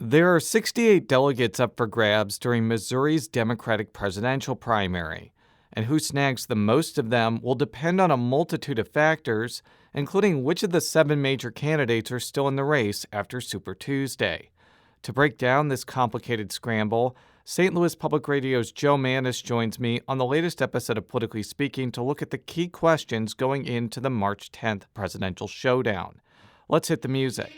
There are 68 delegates up for grabs during Missouri's Democratic presidential primary, and who snags the most of them will depend on a multitude of factors, including which of the 7 major candidates are still in the race after Super Tuesday. To break down this complicated scramble, St. Louis Public Radio's Joe Mannies joins me on the latest episode of Politically Speaking to look at the key questions going into the March 10th presidential showdown. Let's hit the music.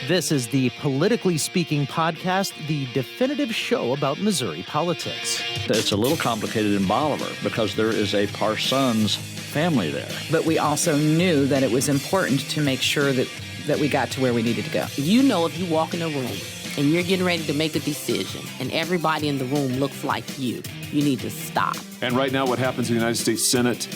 This is the Politically Speaking podcast, the definitive show about Missouri politics. It's a little complicated in Bolivar because there is a Parsons family there. But we also knew that it was important to make sure that we got to where we needed to go. You know, if you walk in a room and you're getting ready to make a decision and everybody in the room looks like you need to stop. And right now what happens in the United States Senate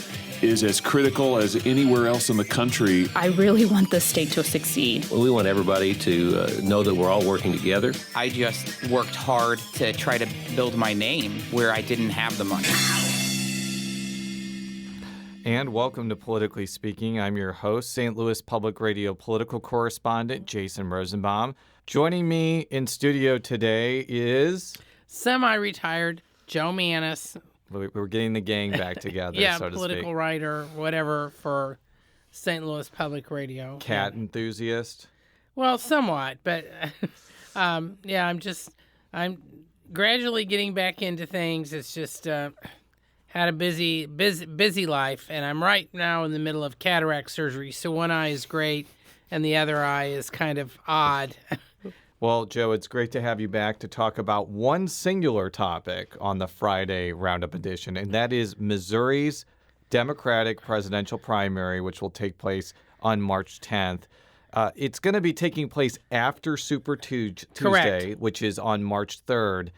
is as critical as anywhere else in the country. I really want the state to succeed. Well, we want everybody to know that we're all working together. I just worked hard to try to build my name where I didn't have the money. And welcome to Politically Speaking. I'm your host, St. Louis Public Radio political correspondent Jason Rosenbaum. Joining me in studio today is... semi-retired Joe Mannies. We're getting the gang back together, yeah, so to political speak. writer, whatever, for St. Louis Public Radio. Cat enthusiast? Well, somewhat, but I'm gradually getting back into things. It's just had a busy life, and I'm right now in the middle of cataract surgery, so one eye is great, and the other eye is kind of odd. Well, Joe, it's great to have you back to talk about one singular topic on the Friday Roundup edition, and that is Missouri's Democratic presidential primary, which will take place on March 10th. It's going to be taking place after Super Tuesday, Correct. Which is on March 3rd.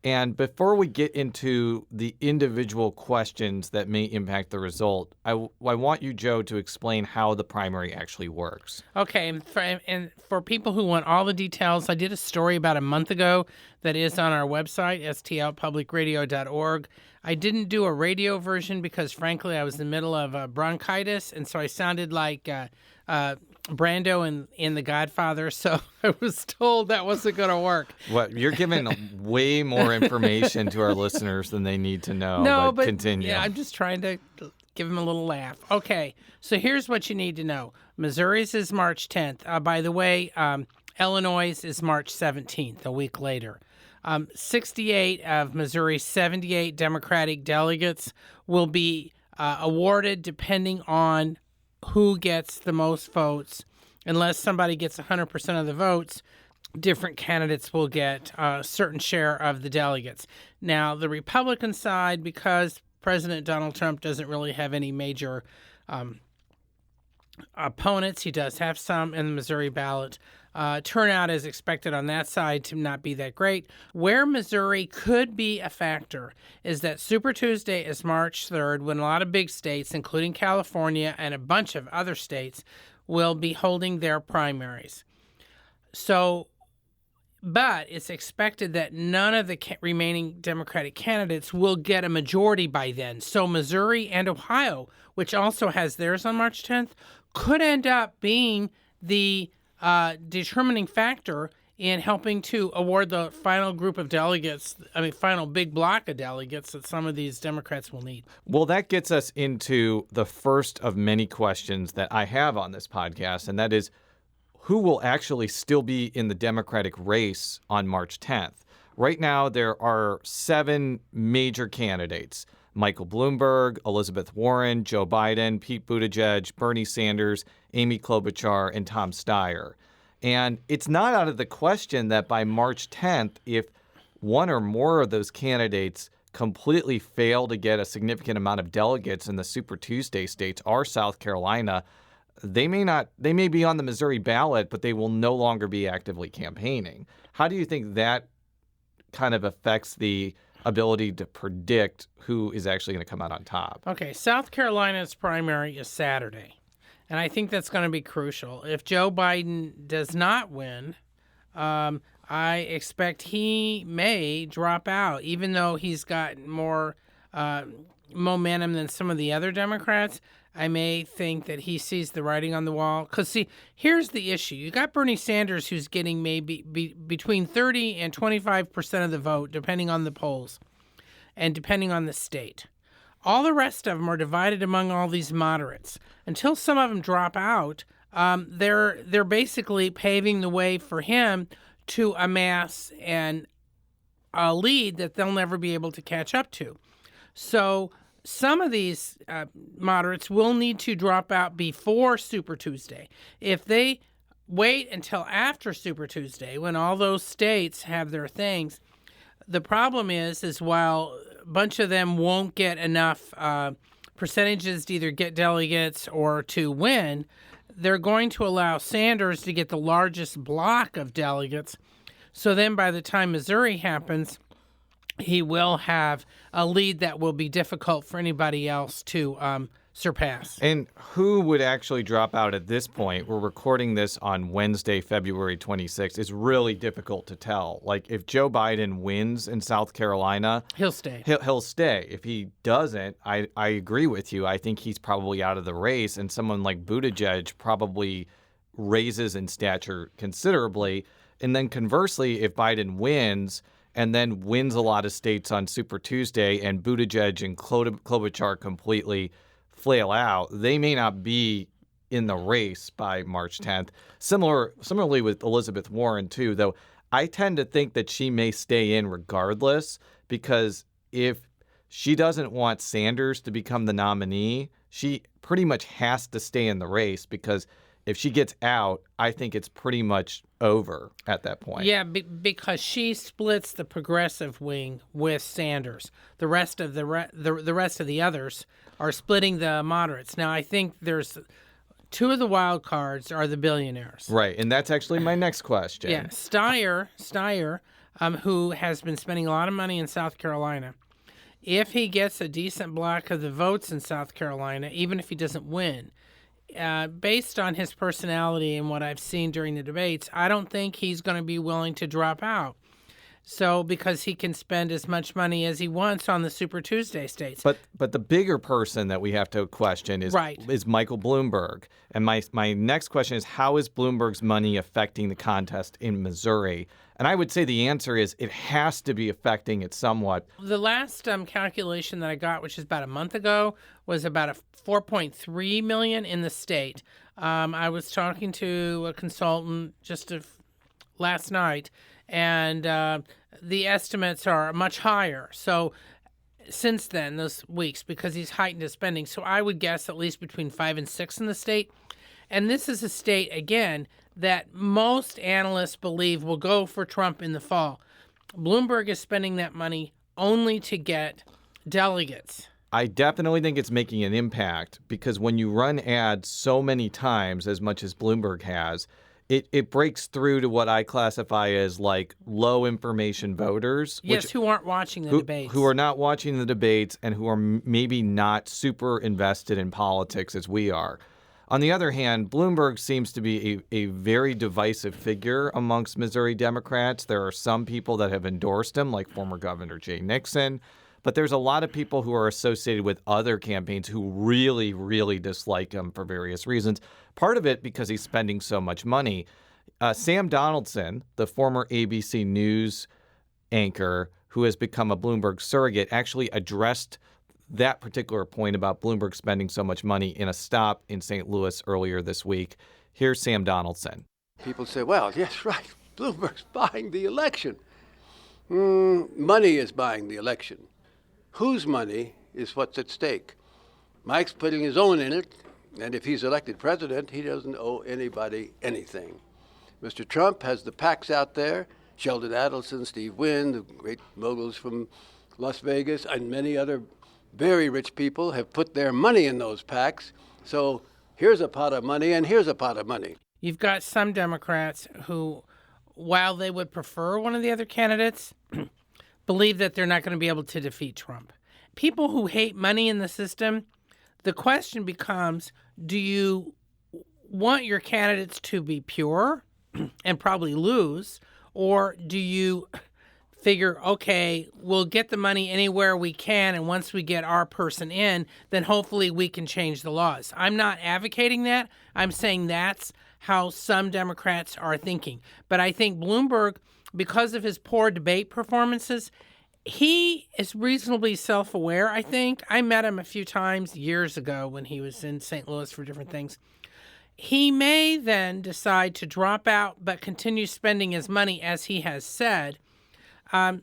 And before we get into the individual questions that may impact the result, I want you, Joe, to explain how the primary actually works. Okay, and for people who want all the details, I did a story about a month ago that is on our website, stlpublicradio.org. I didn't do a radio version because, frankly, I was in the middle of bronchitis, and so I sounded like Brando in The Godfather, so I was told that wasn't going to work. What, you're giving way more information to our listeners than they need to know. No, but continue. Yeah, I'm just trying to give them a little laugh. Okay, so here's what you need to know. Missouri's is March 10th. By the way, Illinois' is March 17th, a week later. 68 of Missouri's 78 Democratic delegates will be awarded depending on who gets the most votes. Unless somebody gets 100% of the votes, different candidates will get a certain share of the delegates. Now, the Republican side, because President Donald Trump doesn't really have any major opponents, he does have some in the Missouri ballot. Turnout is expected on that side to not be that great. Where Missouri could be a factor is that Super Tuesday is March 3rd, when a lot of big states, including California and a bunch of other states, will be holding their primaries. So, but it's expected that none of the remaining Democratic candidates will get a majority by then. So Missouri and Ohio, which also has theirs on March 10th, could end up being the determining factor in helping to award the final group of delegates, final big block of delegates that some of these Democrats will need. Well, that gets us into the first of many questions that I have on this podcast, and that is, who will actually still be in the Democratic race on March 10th? Right now, there are 7 major candidates: Michael Bloomberg, Elizabeth Warren, Joe Biden, Pete Buttigieg, Bernie Sanders, Amy Klobuchar, and Tom Steyer. And it's not out of the question that by March 10th, if one or more of those candidates completely fail to get a significant amount of delegates in the Super Tuesday states or South Carolina, they may be on the Missouri ballot, but they will no longer be actively campaigning. How do you think that kind of affects the ability to predict who is actually going to come out on top? Okay, South Carolina's primary is Saturday, and I think that's going to be crucial. If Joe Biden does not win, I expect he may drop out, even though he's got more momentum than some of the other Democrats. I may think that he sees the writing on the wall. Because, see, here's the issue. You got Bernie Sanders, who's getting maybe between 30 and 25% of the vote, depending on the polls and depending on the state. All the rest of them are divided among all these moderates. Until some of them drop out, they're basically paving the way for him to amass a lead that they'll never be able to catch up to. So some of these moderates will need to drop out before Super Tuesday. If they wait until after Super Tuesday, when all those states have their things, the problem is while a bunch of them won't get enough percentages to either get delegates or to win, they're going to allow Sanders to get the largest block of delegates. So then by the time Missouri happens, he will have a lead that will be difficult for anybody else to surpass. And who would actually drop out at this point? We're recording this on Wednesday, February 26th. It's really difficult to tell. Like, if Joe Biden wins in South Carolina, he'll stay. He'll stay. If he doesn't, I agree with you. I think he's probably out of the race, and someone like Buttigieg probably raises in stature considerably. And then conversely, if Biden wins and then wins a lot of states on Super Tuesday and Buttigieg and Klobuchar completely flail out, they may not be in the race by March 10th. Similarly with Elizabeth Warren, too, though I tend to think that she may stay in regardless, because if she doesn't want Sanders to become the nominee, she pretty much has to stay in the race, because if she gets out, I think it's pretty much over at that point. Yeah, because she splits the progressive wing with Sanders. The rest of the rest of the others are splitting the moderates. Now, I think there's two of the wild cards are the billionaires. Right, and that's actually my next question. Yeah, Steyer, who has been spending a lot of money in South Carolina. If he gets a decent block of the votes in South Carolina, even if he doesn't win, based on his personality and what I've seen during the debates, I don't think he's going to be willing to drop out. So, because he can spend as much money as he wants on the Super Tuesday states. But the bigger person that we have to question is Michael Bloomberg. And my next question is, how is Bloomberg's money affecting the contest in Missouri? And I would say the answer is it has to be affecting it somewhat. The last calculation that I got, which is about a month ago, was about a $4.3 million in the state. I was talking to a consultant just last night, and the estimates are much higher. So since then, those weeks, because he's heightened his spending. So I would guess at least between 5 and 6 in the state. And this is a state, again, that most analysts believe will go for Trump in the fall. Bloomberg is spending that money only to get delegates. I definitely think it's making an impact, because when you run ads so many times, as much as Bloomberg has, it breaks through to what I classify as like low information voters. Yes, who aren't watching the debates. Who are not watching the debates and who are maybe not super invested in politics as we are. On the other hand, Bloomberg seems to be a very divisive figure amongst Missouri Democrats. There are some people that have endorsed him, like former Governor Jay Nixon. But there's a lot of people who are associated with other campaigns who really, really dislike him for various reasons. Part of it because he's spending so much money. Sam Donaldson, the former ABC News anchor who has become a Bloomberg surrogate, actually addressed that particular point about Bloomberg spending so much money in a stop in St. Louis earlier this week. Here's Sam Donaldson. People say, well, yes, right, Bloomberg's buying the election. Money is buying the election. Whose money is what's at stake? Mike's putting his own in it, and if he's elected president, he doesn't owe anybody anything. Mr. Trump has the PACs out there, Sheldon Adelson, Steve Wynn, the great moguls from Las Vegas, and many other very rich people have put their money in those PACs. So here's a pot of money, and here's a pot of money. You've got some Democrats who, while they would prefer one of the other candidates, believe that they're not going to be able to defeat Trump. People who hate money in the system, the question becomes, do you want your candidates to be pure and probably lose, or do you figure, okay, we'll get the money anywhere we can, and once we get our person in, then hopefully we can change the laws. I'm not advocating that. I'm saying that's how some Democrats are thinking. But I think Bloomberg, because of his poor debate performances, he is reasonably self-aware, I think. I met him a few times years ago when he was in St. Louis for different things. He may then decide to drop out but continue spending his money as he has said.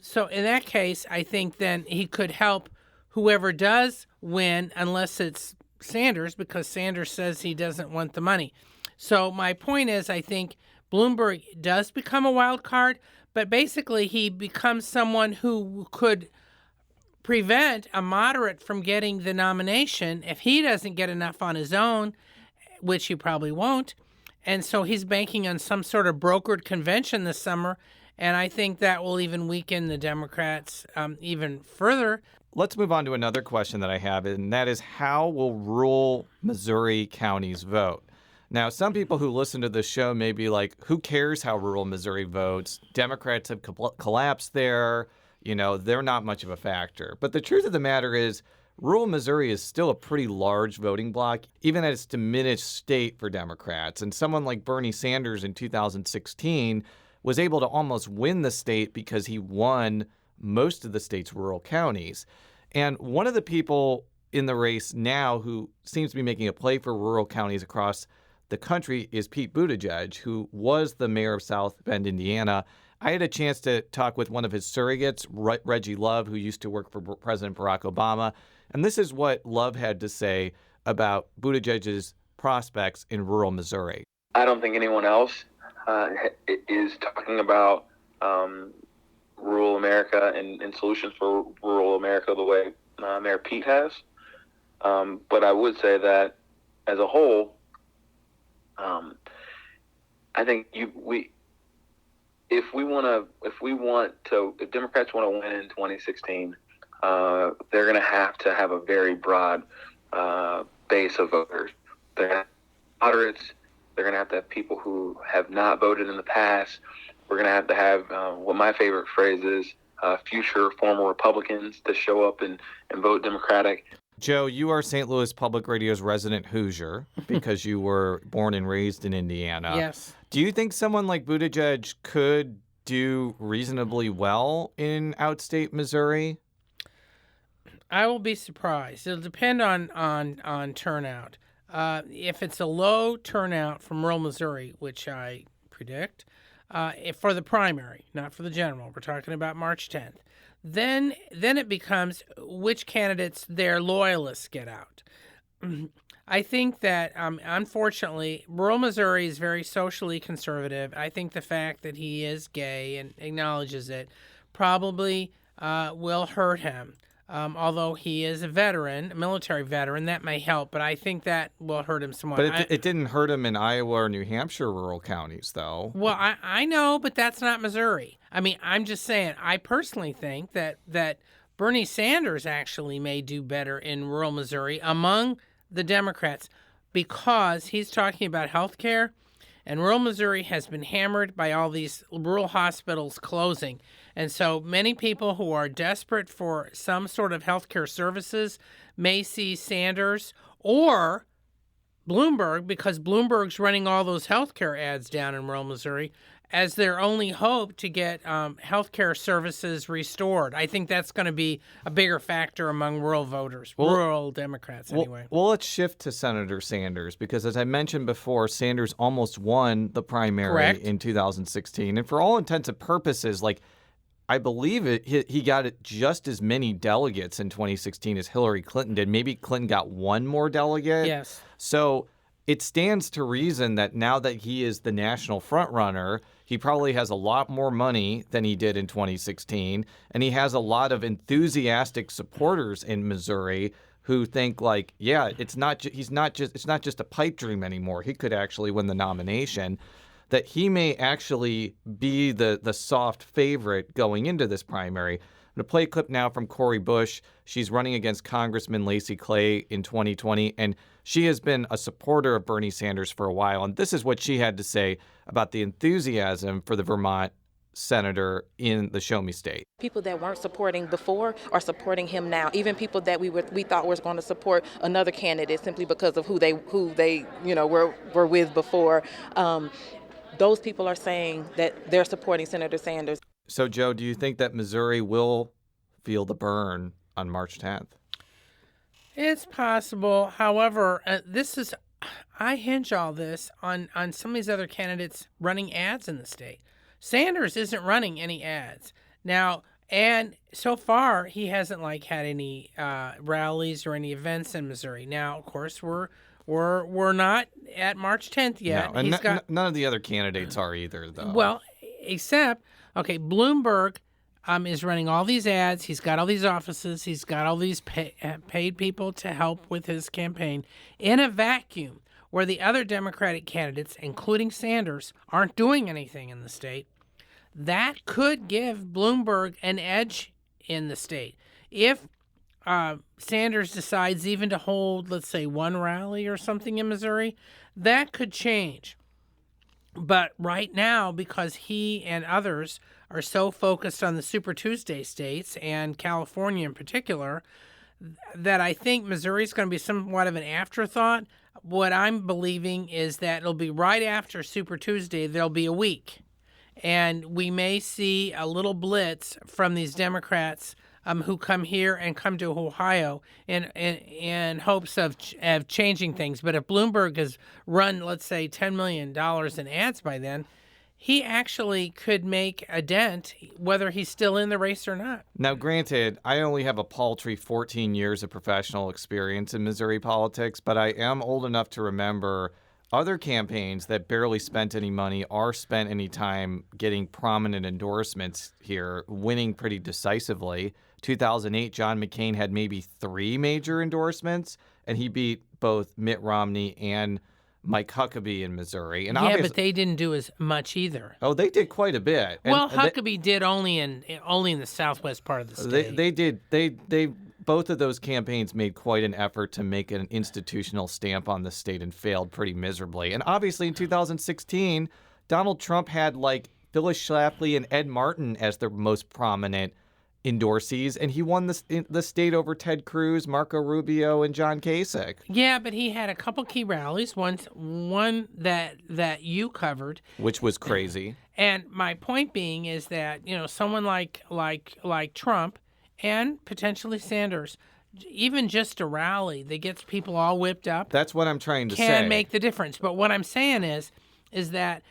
So in that case, I think then he could help whoever does win, unless it's Sanders, because Sanders says he doesn't want the money. So my point is, I think Bloomberg does become a wild card, but basically he becomes someone who could prevent a moderate from getting the nomination if he doesn't get enough on his own, which he probably won't. And so he's banking on some sort of brokered convention this summer. And I think that will even weaken the Democrats even further. Let's move on to another question that I have, and that is, how will rural Missouri counties vote? Now, some people who listen to this show may be like, who cares how rural Missouri votes? Democrats have collapsed there. You know, they're not much of a factor. But the truth of the matter is, rural Missouri is still a pretty large voting bloc, even at its diminished state for Democrats. And someone like Bernie Sanders in 2016 was able to almost win the state because he won most of the state's rural counties. And one of the people in the race now who seems to be making a play for rural counties across the country is Pete Buttigieg, who was the mayor of South Bend, Indiana. I had a chance to talk with one of his surrogates, Reggie Love, who used to work for President Barack Obama. And this is what Love had to say about Buttigieg's prospects in rural Missouri. I don't think anyone else is talking about rural America and solutions for rural America the way Mayor Pete has. But I would say that as a whole, I think if Democrats want to win in 2016, they're going to have a very broad base of voters. They're going to have moderates. They're going to have people who have not voted in the past. We're going to have what my favorite phrase is, future former Republicans to show up and vote Democratic. Joe, you are St. Louis Public Radio's resident Hoosier because you were born and raised in Indiana. Yes. Do you think someone like Buttigieg could do reasonably well in outstate Missouri? I will be surprised. It'll depend on turnout. If it's a low turnout from rural Missouri, which I predict, for the primary, not for the general, we're talking about March 10th, then it becomes which candidates their loyalists get out. I think that, unfortunately, rural Missouri is very socially conservative. I think the fact that he is gay and acknowledges it probably will hurt him. Although he is a veteran, a military veteran, that may help, but I think that will hurt him somewhat. But it didn't hurt him in Iowa or New Hampshire rural counties, though. Well, I know, but that's not Missouri. I mean, I'm just saying, I personally think that Bernie Sanders actually may do better in rural Missouri among the Democrats because he's talking about health care, and rural Missouri has been hammered by all these rural hospitals closing. And so many people who are desperate for some sort of healthcare services may see Sanders or Bloomberg, because Bloomberg's running all those healthcare ads down in rural Missouri, as their only hope to get healthcare services restored. I think that's going to be a bigger factor among rural voters, rural Democrats anyway. Well, let's shift to Senator Sanders, because as I mentioned before, Sanders almost won the primary in 2016. And for all intents and purposes, I believe he got just as many delegates in 2016 as Hillary Clinton did. Maybe Clinton got one more delegate. Yes. So it stands to reason that now that he is the national frontrunner, he probably has a lot more money than he did in 2016, and he has a lot of enthusiastic supporters in Missouri who think it's not just a pipe dream anymore. He could actually win the nomination. That he may actually be the soft favorite going into this primary. I'm going to play a clip now from Cori Bush. She's running against Congressman Lacey Clay in 2020, and she has been a supporter of Bernie Sanders for a while. And this is what she had to say about the enthusiasm for the Vermont senator in the Show Me State. People that weren't supporting before are supporting him now. Even people that we thought was going to support another candidate simply because of who they were with before. Those people are saying that they're supporting Senator Sanders. So, Joe, do you think that Missouri will feel the burn on March 10th? It's possible. However, I hinge all this on some of these other candidates running ads in the state. Sanders isn't running any ads now, and so far he hasn't had any rallies or any events in Missouri. Now, of course, we're not at March 10th yet. No, and none of the other candidates are either, though. Well, except Bloomberg is running all these ads. He's got all these offices. He's got all these paid people to help with his campaign in a vacuum where the other Democratic candidates, including Sanders, aren't doing anything in the state. That could give Bloomberg an edge in the state. If Sanders decides even to hold, let's say, one rally or something in Missouri, that could change. But right now, because he and others are so focused on the Super Tuesday states and California in particular, that I think Missouri is going to be somewhat of an afterthought. What I'm believing is that it'll be right after Super Tuesday, there'll be a week. And we may see a little blitz from these Democrats who come here and come to Ohio in hopes of changing things. But if Bloomberg has run, let's say, $10 million in ads by then, he actually could make a dent, whether he's still in the race or not. Now, granted, I only have a paltry 14 years of professional experience in Missouri politics, but I am old enough to remember other campaigns that barely spent any money or spent any time getting prominent endorsements here, winning pretty decisively. 2008, John McCain had maybe 3 major endorsements, and he beat both Mitt Romney and Mike Huckabee in Missouri. And yeah, but they didn't do as much either. Oh, they did quite a bit. Well, Huckabee did only in the southwest part of the state. They did. They both of those campaigns made quite an effort to make an institutional stamp on the state and failed pretty miserably. And obviously in 2016, Donald Trump had Phyllis Schlafly and Ed Martin as their most prominent endorsees, and he won the state over Ted Cruz, Marco Rubio, and John Kasich. Yeah, but he had a couple key rallies. One that you covered, which was crazy. And my point being is that someone like Trump and potentially Sanders, even just a rally that gets people all whipped up. That's what I'm trying to say. Can make the difference. But what I'm saying is that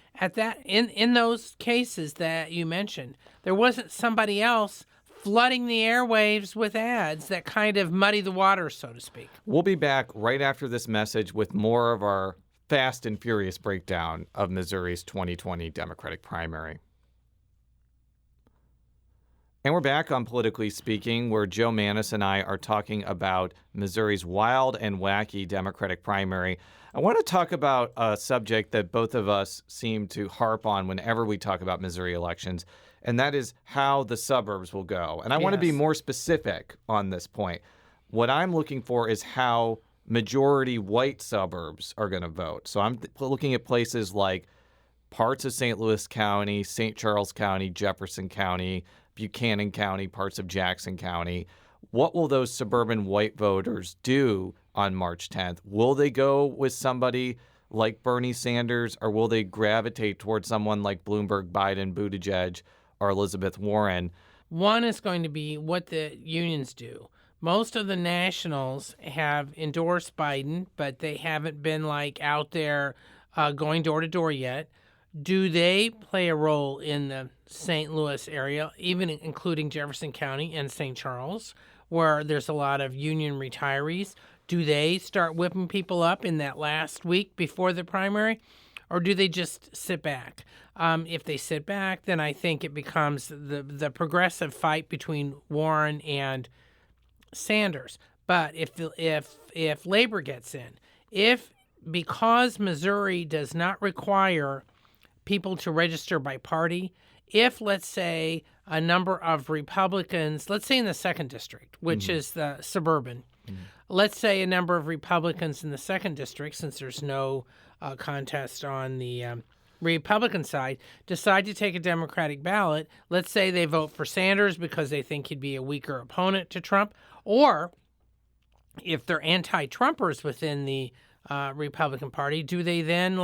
in those cases that you mentioned, there wasn't somebody else flooding the airwaves with ads that kind of muddy the waters, so to speak. We'll be back right after this message with more of our fast and furious breakdown of Missouri's 2020 Democratic primary. And we're back on Politically Speaking, where Joe Mannies and I are talking about Missouri's wild and wacky Democratic primary. I want to talk about a subject that both of us seem to harp on whenever we talk about Missouri elections, and that is how the suburbs will go. And I want to be more specific on this point. What I'm looking for is how majority white suburbs are going to vote. So I'm looking at places like parts of St. Louis County, St. Charles County, Jefferson County, Buchanan County, parts of Jackson County. What will those suburban white voters do on March 10th? Will they go with somebody like Bernie Sanders, or will they gravitate towards someone like Bloomberg, Biden, Buttigieg, or Elizabeth Warren? One is going to be what the unions do. Most of the nationals have endorsed Biden, but they haven't been out there going door to door yet. Do they play a role in the St. Louis area, even including Jefferson County and St. Charles, where there's a lot of union retirees? Do they start whipping people up in that last week before the primary, or do they just sit back? If they sit back, then I think it becomes the progressive fight between Warren and Sanders. But if labor gets in, because Missouri does not require people to register by party, if, let's say, a number of Republicans, let's say in the 2nd District, which is the suburban, let's say a number of Republicans in the 2nd District, since there's no contest on the Republican side decide to take a Democratic ballot, let's say they vote for Sanders because they think he'd be a weaker opponent to Trump, or if they're anti-Trumpers within the Republican Party, do they then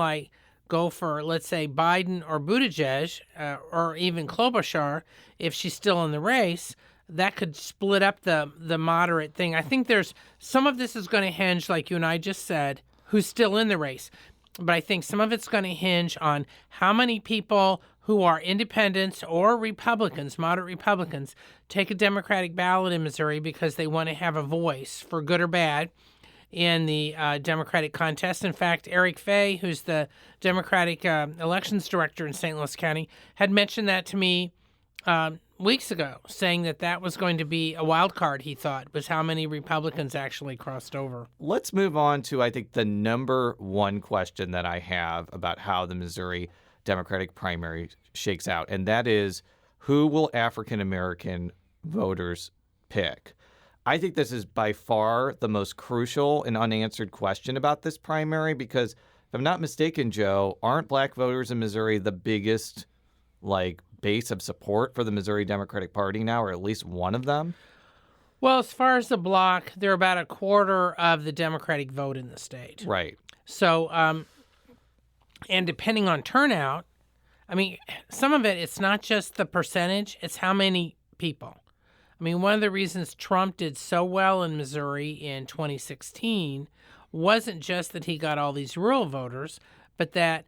go for, let's say, Biden or Buttigieg or even Klobuchar if she's still in the race? That could split up the moderate thing. I think there's some of this is going to hinge, like you and I just said, who's still in the race. But I think some of it's going to hinge on how many people who are independents or Republicans, moderate Republicans, take a Democratic ballot in Missouri because they want to have a voice, for good or bad, in the Democratic contest. In fact, Eric Fay, who's the Democratic elections director in St. Louis County, had mentioned that to me weeks ago, saying that was going to be a wild card, he thought, was how many Republicans actually crossed over. Let's move on to, I think, the number one question that I have about how the Missouri Democratic primary shakes out, and that is, who will African-American voters pick? I think this is by far the most crucial and unanswered question about this primary because, if I'm not mistaken, Joe, aren't black voters in Missouri the biggest, base of support for the Missouri Democratic Party now, or at least one of them? Well, as far as the bloc, they're about a quarter of the Democratic vote in the state. Right. So, and depending on turnout, I mean, some of it's not just the percentage, it's how many people. I mean, one of the reasons Trump did so well in Missouri in 2016 wasn't just that he got all these rural voters, but that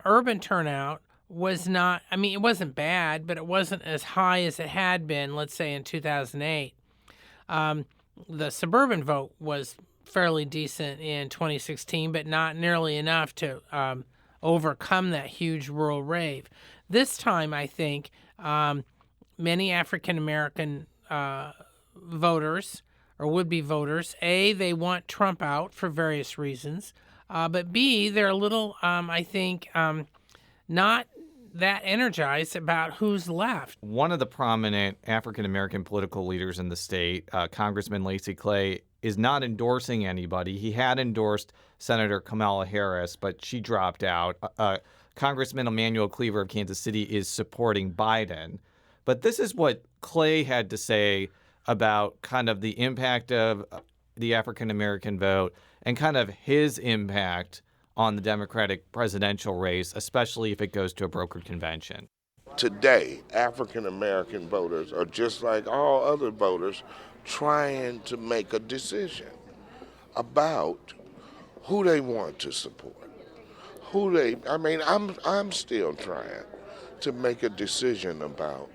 urban turnout was not, I mean, it wasn't bad, but it wasn't as high as it had been, let's say, in 2008. The suburban vote was fairly decent in 2016, but not nearly enough to overcome that huge rural rave. This time, I think, many African-American voters or would-be voters, A, they want Trump out for various reasons, but B, they're a little, I think, not that energized about who's left. One of the prominent African-American political leaders in the state, Congressman Lacy Clay, is not endorsing anybody. He had endorsed Senator Kamala Harris, but she dropped out. Congressman Emmanuel Cleaver of Kansas City is supporting Biden. But this is what Clay had to say about kind of the impact of the African-American vote and kind of his impact on the Democratic presidential race, especially if it goes to a brokered convention. Today, African-American voters are just like all other voters trying to make a decision about who they want to support. I'm still trying to make a decision about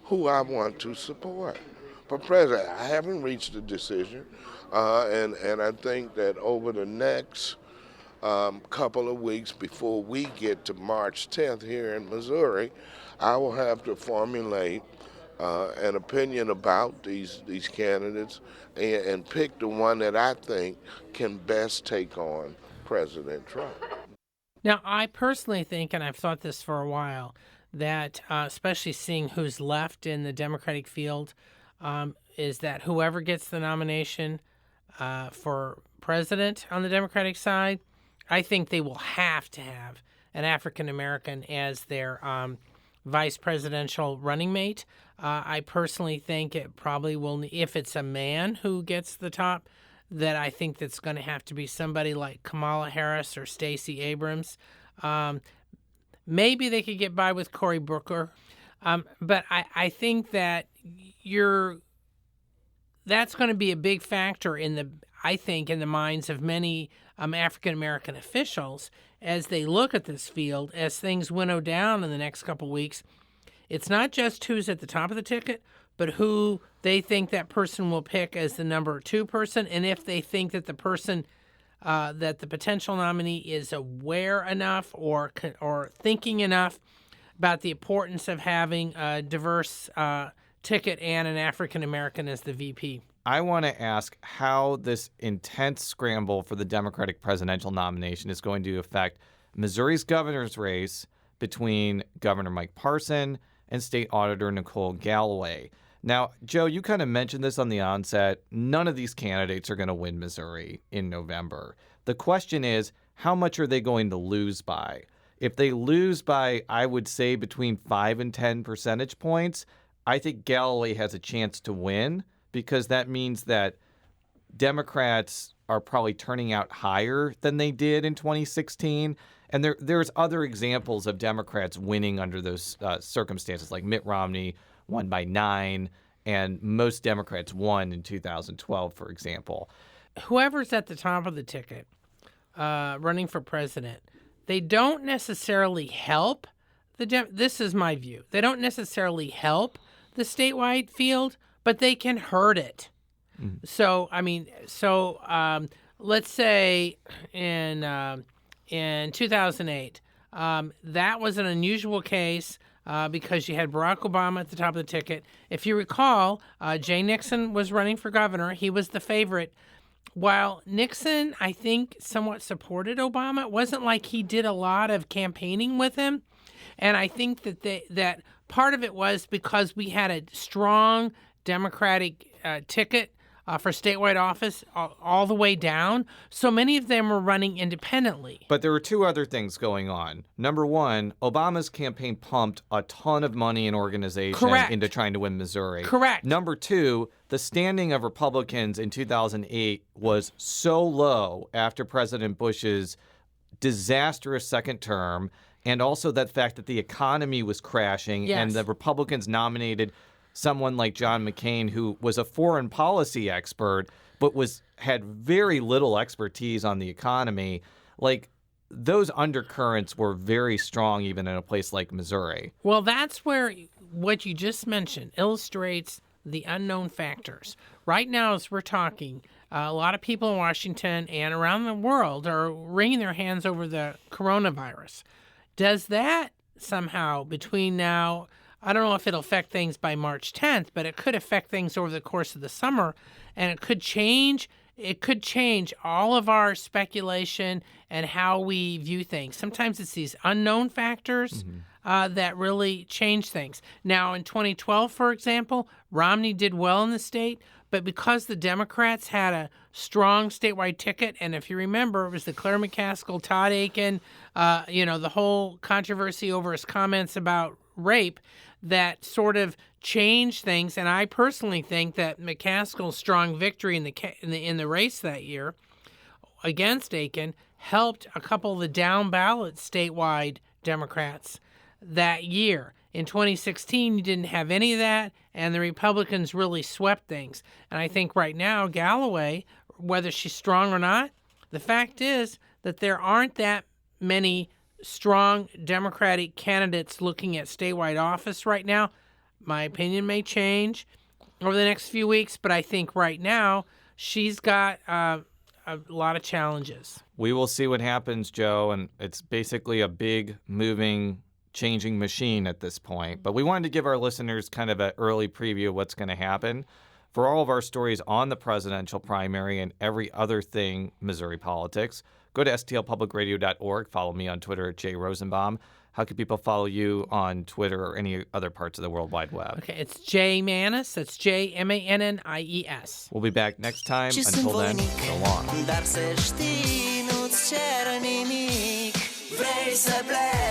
who I want to support. For president, I haven't reached a decision, and I think that over the next couple of weeks before we get to March 10th here in Missouri, I will have to formulate an opinion about these candidates and pick the one that I think can best take on President Trump. Now, I personally think, and I've thought this for a while, that especially seeing who's left in the Democratic field, is that whoever gets the nomination for president on the Democratic side, I think they will have to have an African-American as their vice presidential running mate. I personally think it probably will, if it's a man who gets the top, that I think that's going to have to be somebody like Kamala Harris or Stacey Abrams. Maybe they could get by with Cory Booker. But I think that that's going to be a big factor in the minds of many African-American officials as they look at this field, as things winnow down in the next couple of weeks. It's not just who's at the top of the ticket, but who they think that person will pick as the number 2 person, and if they think that the person, that the potential nominee is aware enough or thinking enough about the importance of having a diverse ticket and an African-American as the VP. I want to ask how this intense scramble for the Democratic presidential nomination is going to affect Missouri's governor's race between Governor Mike Parson and State Auditor Nicole Galloway. Now, Joe, you kind of mentioned this on the onset. None of these candidates are going to win Missouri in November. The question is, how much are they going to lose by? If they lose by, I would say, between 5 and 10 percentage points, I think Galloway has a chance to win, because that means that Democrats are probably turning out higher than they did in 2016. And there's other examples of Democrats winning under those circumstances, like Mitt Romney won by 9, and most Democrats won in 2012, for example. Whoever's at the top of the ticket running for president, they don't necessarily help this is my view. They don't necessarily help the statewide field, but they can hurt it. So, let's say in 2008, that was an unusual case because you had Barack Obama at the top of the ticket. If you recall, Jay Nixon was running for governor. He was the favorite. While Nixon, I think, somewhat supported Obama, it wasn't like he did a lot of campaigning with him. And I think that part of it was because we had a strong Democratic ticket for statewide office all the way down. So many of them were running independently. But there were two other things going on. Number one, Obama's campaign pumped a ton of money and organization into trying to win Missouri. Correct. Number two, the standing of Republicans in 2008 was so low after President Bush's disastrous second term, and also that fact that the economy was crashing and the Republicans nominated someone like John McCain, who was a foreign policy expert, but had very little expertise on the economy. Like, those undercurrents were very strong even in a place like Missouri. Well, that's where what you just mentioned illustrates the unknown factors. Right now, as we're talking, a lot of people in Washington and around the world are wringing their hands over the coronavirus. Does that somehow, between now, I don't know if it'll affect things by March 10th, but it could affect things over the course of the summer, and it could change all of our speculation and how we view things. Sometimes it's these unknown factors that really change things. Now, in 2012, for example, Romney did well in the state, but because the Democrats had a strong statewide ticket, and if you remember, it was the Claire McCaskill, Todd Aiken, the whole controversy over his comments about rape, that sort of changed things. And I personally think that McCaskill's strong victory in the race that year against Aiken helped a couple of the down ballot statewide Democrats that year. In 2016, you didn't have any of that, and the Republicans really swept things. And I think right now, Galloway, whether she's strong or not, the fact is that there aren't that many strong Democratic candidates looking at statewide office right now. My opinion may change over the next few weeks, but I think right now she's got a lot of challenges. We will see what happens, Joe, and it's basically a big, moving, changing machine at this point. But we wanted to give our listeners kind of an early preview of what's going to happen. For all of our stories on the presidential primary and every other thing Missouri politics, go to stlpublicradio.org. Follow me on Twitter at @Rosenbaum. How can people follow you on Twitter or any other parts of the World Wide Web? Okay, it's J Mannies. That's JMANNIES. We'll be back next time. Until then, so long. Dar să știi, nu-ți cer nimic. Vrei să pleci